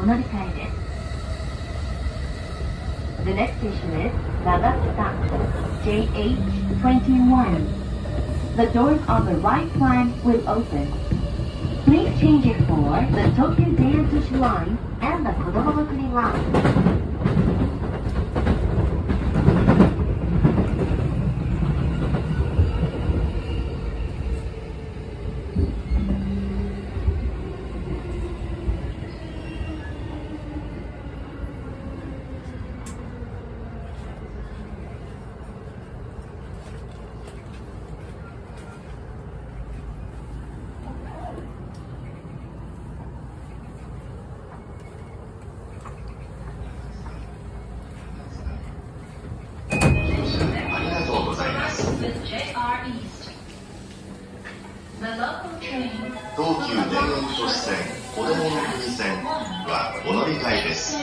お乗り換えです。The next station is 長津田 JH21. The doors on the right flank will open. Please change it for the Tokyo Dentushi line and the こどもの国line. 東急田園都市線こどもの国線はお乗り換えです。